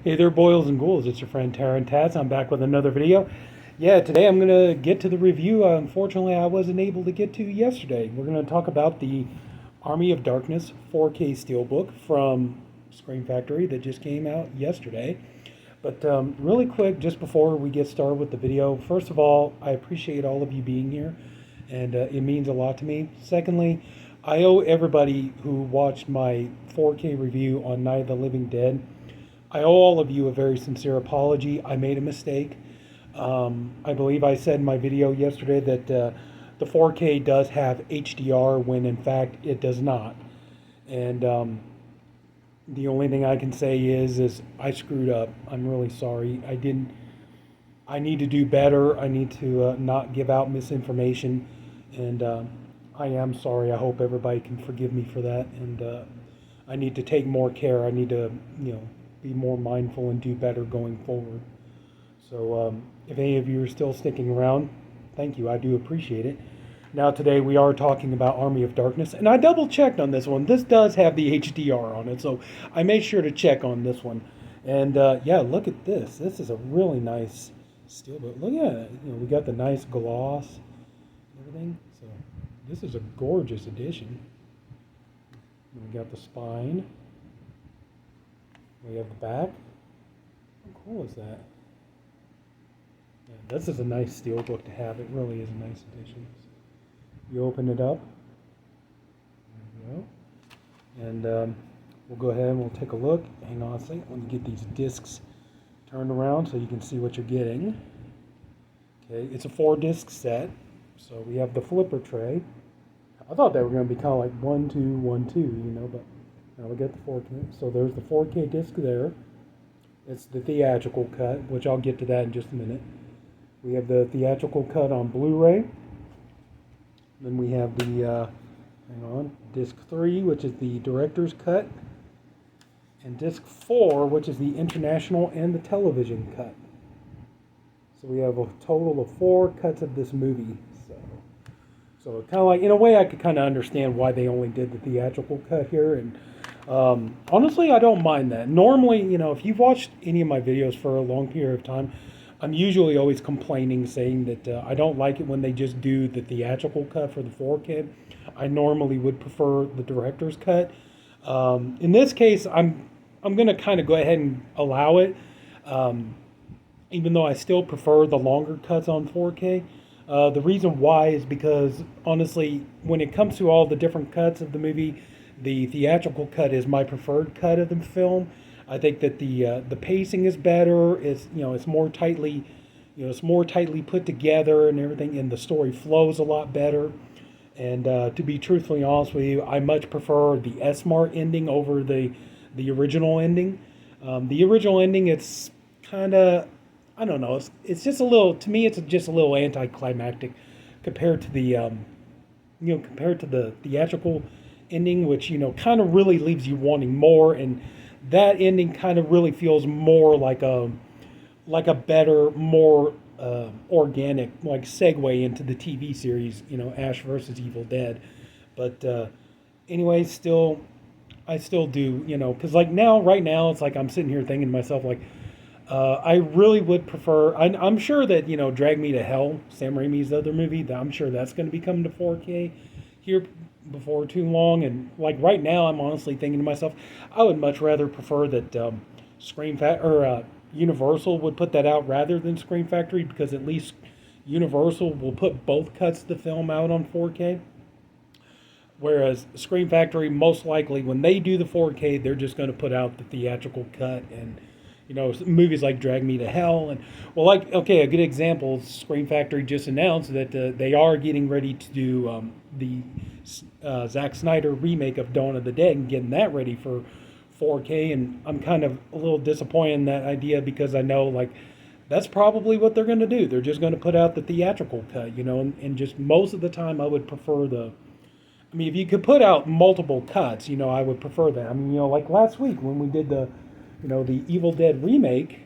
Hey there, boils and ghouls. It's your friend Tats. I'm back with another video. Yeah, today I'm going to get to the review. Unfortunately, I wasn't able to get to yesterday. We're going to talk about the Army of Darkness 4K Steelbook from Scream Factory that just came out yesterday. But really quick, just before we get started with the video, first of all, I appreciate all of you being here, and it means a lot to me. Secondly, I owe everybody who watched my 4K review on Night of the Living Dead. I owe all of you a very sincere apology. I made a mistake. I believe I said in my video yesterday that the 4K does have HDR when in fact it does not. And the only thing I can say is I screwed up. I'm really sorry. I need to do better. I need to not give out misinformation. And I am sorry. I hope everybody can forgive me for that. And I need to take more care. I need to, be more mindful and do better going forward. So if any of you are still sticking around, thank you. I do appreciate it. Now today we are talking about Army of Darkness, and I double checked on this one. This does have the HDR on it, so I made sure to check on this one. And yeah, look at this. This is a really nice steelbook. Look at it. We got the nice gloss and everything. So this is a gorgeous edition. And we got the spine. We have the back. How cool is that? Yeah, this is a nice steel book to have. It really is a nice edition. You open it up. There we go. And we'll go ahead and we'll take a look. Hang on a second. Let me get these discs turned around so you can see what you're getting. Okay, it's a 4-disc set. So we have the flipper tray. I thought they were going to be kind of like 1, 2, 1, 2, but now we got the 4K. So there's the 4K disc there. It's the theatrical cut, which I'll get to that in just a minute. We have the theatrical cut on Blu-ray. Then we have the, disc 3, which is the director's cut. And disc 4, which is the international and the television cut. So we have a total of 4 cuts of this movie. So kind of like, in a way, I could kind of understand why they only did the theatrical cut here. And honestly, I don't mind that. Normally, if you've watched any of my videos for a long period of time, I'm usually always complaining, saying that I don't like it when they just do the theatrical cut for the 4K. I normally would prefer the director's cut. In this case, I'm going to kind of go ahead and allow it, even though I still prefer the longer cuts on 4K. The reason why is because, honestly, when it comes to all the different cuts of the movie, the theatrical cut is my preferred cut of the film. I think that the pacing is better. It's more tightly, put together and everything, and the story flows a lot better. And to be truthfully honest with you, I much prefer the S-Mart ending over the original ending. The original ending, it's kind of, I don't know. It's just a little, to me, it's just a little anticlimactic compared to the theatrical ending, which kind of really leaves you wanting more, and that ending kind of really feels more like a better, more organic, like segue into the TV series, Ash versus Evil Dead. But anyway, I still do, because like right now, it's like I'm sitting here thinking to myself, like, I really would prefer. I'm sure that Drag Me to Hell, Sam Raimi's other movie, I'm sure that's going to be coming to 4K here before too long. And like right now, I'm honestly thinking to myself, I would much rather prefer that Universal would put that out rather than Scream Factory, because at least Universal will put both cuts of the film out on 4K. Whereas Scream Factory, most likely, when they do the 4K, they're just going to put out the theatrical cut. And movies like Drag Me to Hell, and a good example is Scream Factory just announced that they are getting ready to do the Zack Snyder remake of Dawn of the Dead and getting that ready for 4K, and I'm kind of a little disappointed in that idea, because I know that's probably what they're going to do. They're just going to put out the theatrical cut, and just most of the time I would prefer if you could put out multiple cuts, I would prefer that. Like last week when we did the Evil Dead remake,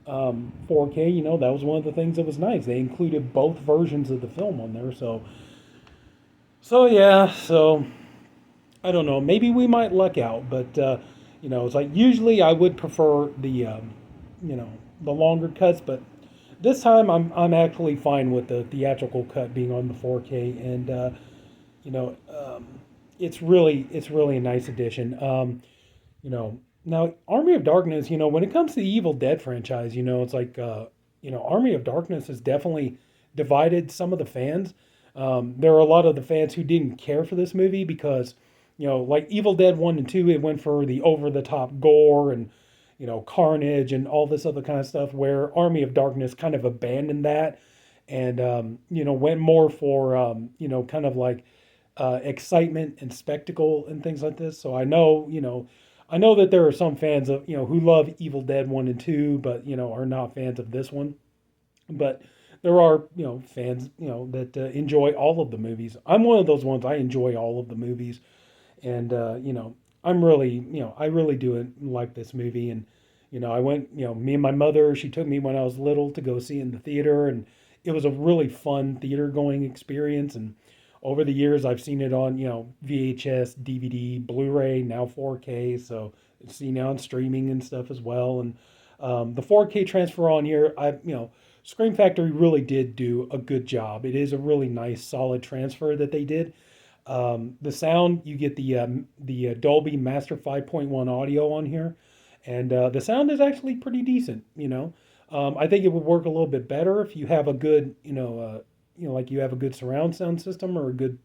4K, that was one of the things that was nice. They included both versions of the film on there. So yeah, I don't know. Maybe we might luck out, but It's like usually I would prefer you know, the longer cuts, but this time I'm actually fine with the theatrical cut being on the 4K, and you know, it's really a nice addition. Now Army of Darkness, when it comes to the Evil Dead franchise, it's like Army of Darkness has definitely divided some of the fans. There are a lot of the fans who didn't care for this movie because, like Evil Dead 1 and 2, it went for the over the top gore and, carnage and all this other kind of stuff, where Army of Darkness kind of abandoned that and, went more for, kind of like excitement and spectacle and things like this. So I know that there are some fans of, who love Evil Dead 1 and 2, but, are not fans of this one. But there are, fans, that enjoy all of the movies. I'm one of those ones. I enjoy all of the movies. And, I really do like this movie. And, I went, me and my mother, she took me when I was little to go see it in the theater. And it was a really fun theater going experience. And over the years, I've seen it on, VHS, DVD, Blu-ray, now 4K. So it's seen on streaming and stuff as well. And the 4K transfer on here, Scream Factory really did do a good job. It is a really nice, solid transfer that they did. The sound, you get the Dolby Master 5.1 audio on here, and the sound is actually pretty decent. I think it would work a little bit better if you have a good, like you have a good surround sound system or a good,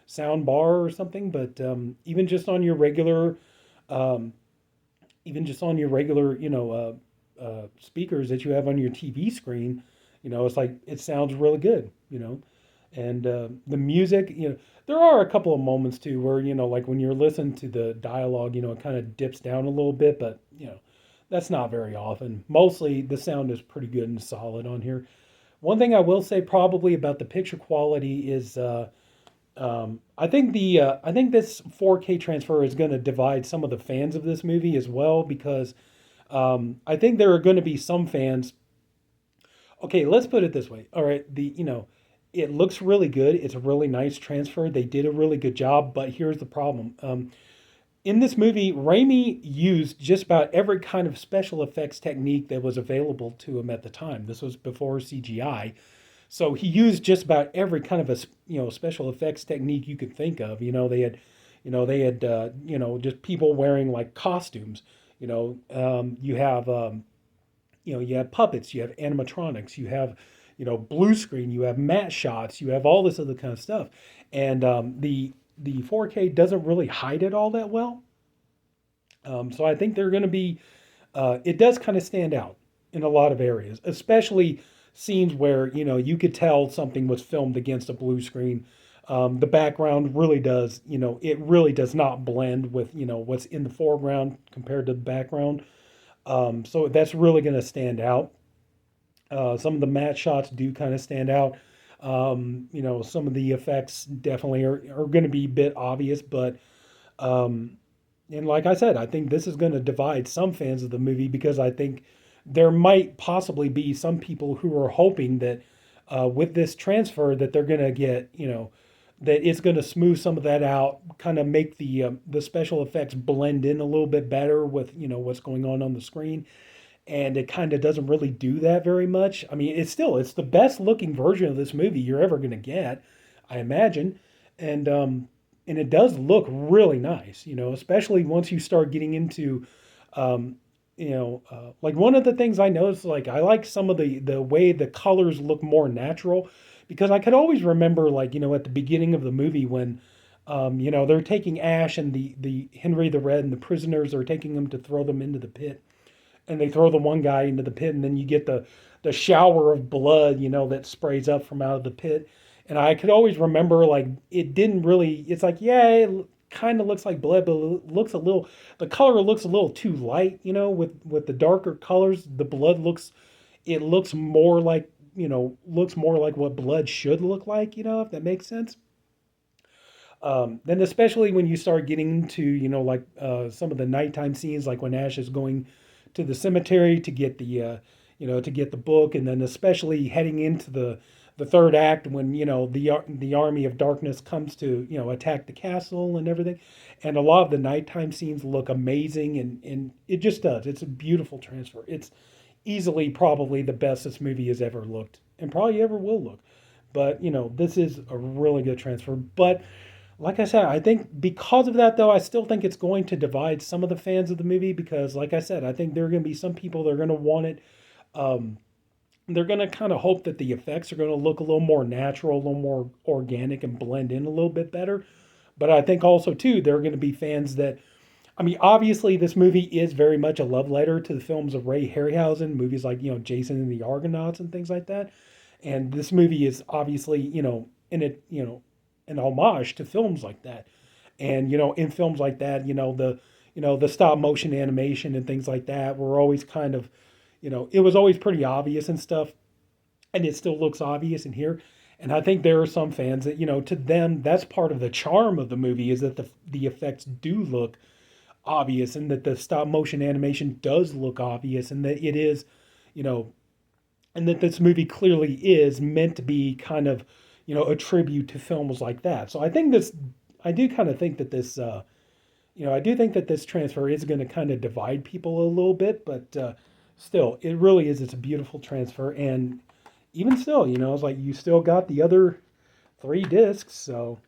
sound bar or something. But even just on your regular, um, speakers that you have on your TV screen, it's like it sounds really good. And the music, there are a couple of moments too where, like when you're listening to the dialogue, it kind of dips down a little bit, but that's not very often. Mostly the sound is pretty good and solid on here. One thing I will say probably about the picture quality is I think this 4K transfer is going to divide some of the fans of this movie as well, because I think there are going to be some fans. Okay, let's put it this way. All right, it looks really good. It's a really nice transfer. They did a really good job, but here's the problem. In this movie, Raimi used just about every kind of special effects technique that was available to him at the time. This was before CGI. So he used just about every kind of a special effects technique you could think of. They had just people wearing like costumes. You have puppets, you have animatronics, you have blue screen, you have matte shots, you have all this other kind of stuff, and the 4K doesn't really hide it all that well. So I think they're going to be. It does kind of stand out in a lot of areas, especially scenes where you could tell something was filmed against a blue screen. The background really does, it really does not blend with what's in the foreground compared to the background. So that's really going to stand out. Some of the matte shots do kind of stand out. Some of the effects definitely are going to be a bit obvious, but um, and like I said, I think this is going to divide some fans of the movie because I think there might possibly be some people who are hoping that with this transfer that they're going to get, that it's going to smooth some of that out, kind of make the special effects blend in a little bit better with what's going on the screen, and it kind of doesn't really do that very much. I mean, it's the best looking version of this movie you're ever going to get, I imagine, and and it does look really nice, especially once you start getting into, um, like one of the things I noticed, like I like some of the way the colors look more natural, because I could always remember, like at the beginning of the movie when. They're taking Ash and the Henry the Red and the prisoners are taking them to throw them into the pit, and they throw the one guy into the pit, and then you get the shower of blood, that sprays up from out of the pit. And I could always remember, like, it didn't really. It's like, yeah, it kind of looks like blood, but it looks a little. The color looks a little too light, with the darker colors. The blood looks. It looks more like what blood should look like, if that makes sense. Then especially when you start getting into like some of the nighttime scenes, like when Ash is going to the cemetery to get the to get the book, and then especially heading into the third act when the army of darkness comes to attack the castle and everything, and a lot of the nighttime scenes look amazing, and it just does. It's a beautiful transfer. It's easily probably the best this movie has ever looked and probably ever will look. But this is a really good transfer. But like I said, I think because of that, though, I still think it's going to divide some of the fans of the movie because, like I said, I think there are going to be some people that are going to want it. Um, they're going to kind of hope that the effects are going to look a little more natural, a little more organic, and blend in a little bit better. But I think also, too, there are going to be fans that, I mean, obviously, this movie is very much a love letter to the films of Ray Harryhausen, movies like, Jason and the Argonauts and things like that. And this movie is obviously, in it, an homage to films like that. And, in films like that, the stop motion animation and things like that were always kind of, it was always pretty obvious and stuff. And it still looks obvious in here. And I think there are some fans that, to them, that's part of the charm of the movie is that the effects do look obvious and that the stop motion animation does look obvious and that it is, you know, and that this movie clearly is meant to be kind of, a tribute to films like that. So I do kind of think that I do think that this transfer is going to kind of divide people a little bit, but still, it really is. It's a beautiful transfer, and even still, it's like you still got the other three discs, so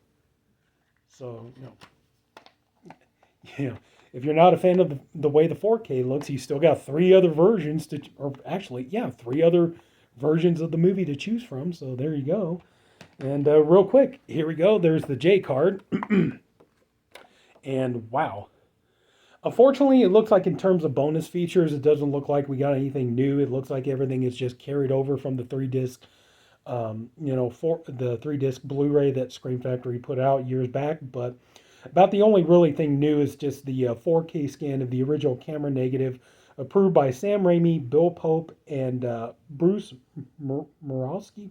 if you're not a fan of the way the 4K looks, you still got three other versions or actually, yeah, three other versions of the movie to choose from. So there you go. And real quick, here we go. There's the J card. And wow. Unfortunately, it looks like in terms of bonus features, it doesn't look like we got anything new. It looks like everything is just carried over from the 3-disc, for the 3-disc Blu-ray that Scream Factory put out years back. But about the only really thing new is just the 4K scan of the original camera negative, approved by Sam Raimi, Bill Pope, and Bruce Morawski.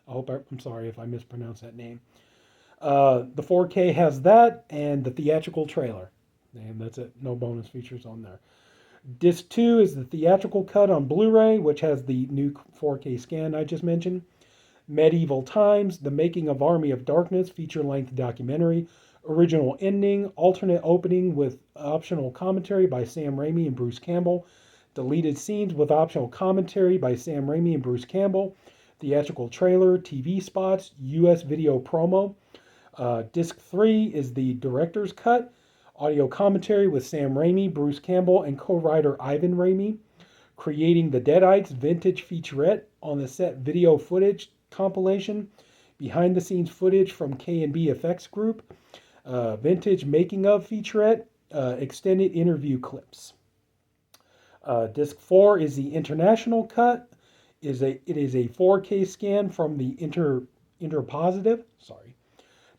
I'm sorry if I mispronounced that name. The 4K has that and the theatrical trailer. And that's it. No bonus features on there. Disc 2 is the theatrical cut on Blu-ray, which has the new 4K scan I just mentioned. Medieval Times, The Making of Army of Darkness, feature-length documentary. Original ending, alternate opening with optional commentary by Sam Raimi and Bruce Campbell. Deleted scenes with optional commentary by Sam Raimi and Bruce Campbell. Theatrical trailer, TV spots, US video promo. Disc 3 is the director's cut. Audio commentary with Sam Raimi, Bruce Campbell, and co-writer Ivan Raimi. Creating the Deadites vintage featurette on the set video footage compilation. Behind the scenes footage from K&B Effects Group. Vintage making of featurette. Extended interview clips. Disc 4 is the international cut. It is a 4K scan from the interpositive.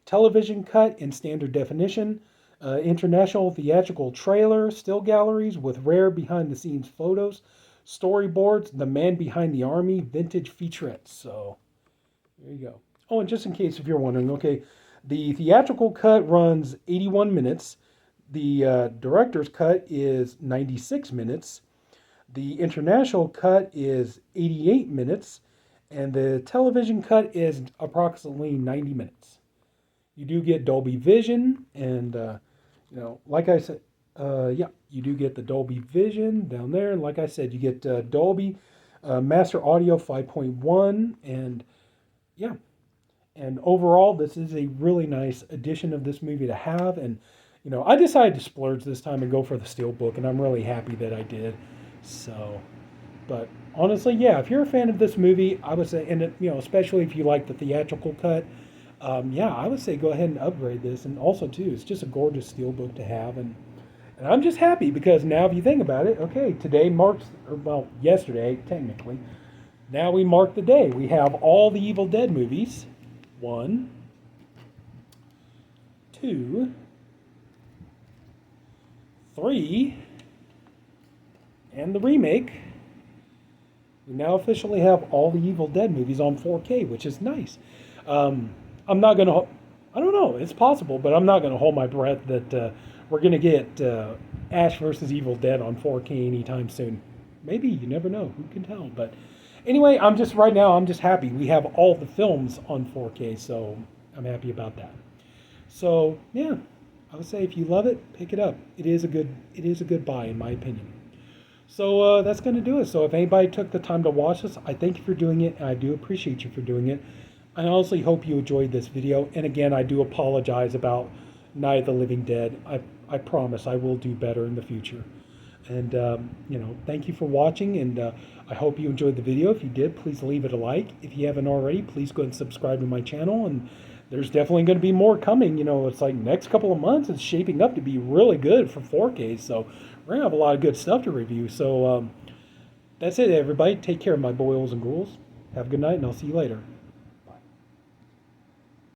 Television cut in standard definition. International theatrical trailer, still galleries with rare behind-the-scenes photos, storyboards, The Man Behind the Army, vintage featurettes. So, there you go. Oh, and just in case if you're wondering, okay, the theatrical cut runs 81 minutes. The director's cut is 96 minutes. The international cut is 88 minutes. And the television cut is approximately 90 minutes. You do get Dolby Vision, and like I said, you do get the Dolby Vision down there. And like I said, you get Dolby Master Audio 5.1, and yeah. And overall, this is a really nice addition of this movie to have. And I decided to splurge this time and go for the Steelbook, and I'm really happy that I did. So, but honestly, yeah, if you're a fan of this movie, I would say, and especially if you like the theatrical cut. I would say go ahead and upgrade this. And also, too, it's just a gorgeous Steelbook to have. And I'm just happy because now if you think about it, okay, today marks, yesterday, technically. Now we mark the day. We have all the Evil Dead movies. 1, 2, 3, and the remake. We now officially have all the Evil Dead movies on 4K, which is nice. I'm not going to, I don't know, it's possible, but I'm not going to hold my breath that we're going to get Ash vs. Evil Dead on 4K anytime soon. Maybe, you never know, who can tell. But Anyway, right now, I'm just happy. We have all the films on 4K, so I'm happy about that. So yeah, I would say if you love it, pick it up. It is a good buy in my opinion. So that's going to do it. So if anybody took the time to watch this, I thank you for doing it, and I do appreciate you for doing it. I honestly hope you enjoyed this video. And again, I do apologize about Night of the Living Dead. I promise I will do better in the future. And thank you for watching, and I hope you enjoyed the video. If you did, please leave it a like. If you haven't already, please go and subscribe to my channel. And there's definitely going to be more coming. It's like next couple of months, it's shaping up to be really good for 4K. So we're going to have a lot of good stuff to review. So that's it, everybody. Take care, my boils and ghouls. Have a good night, and I'll see you later.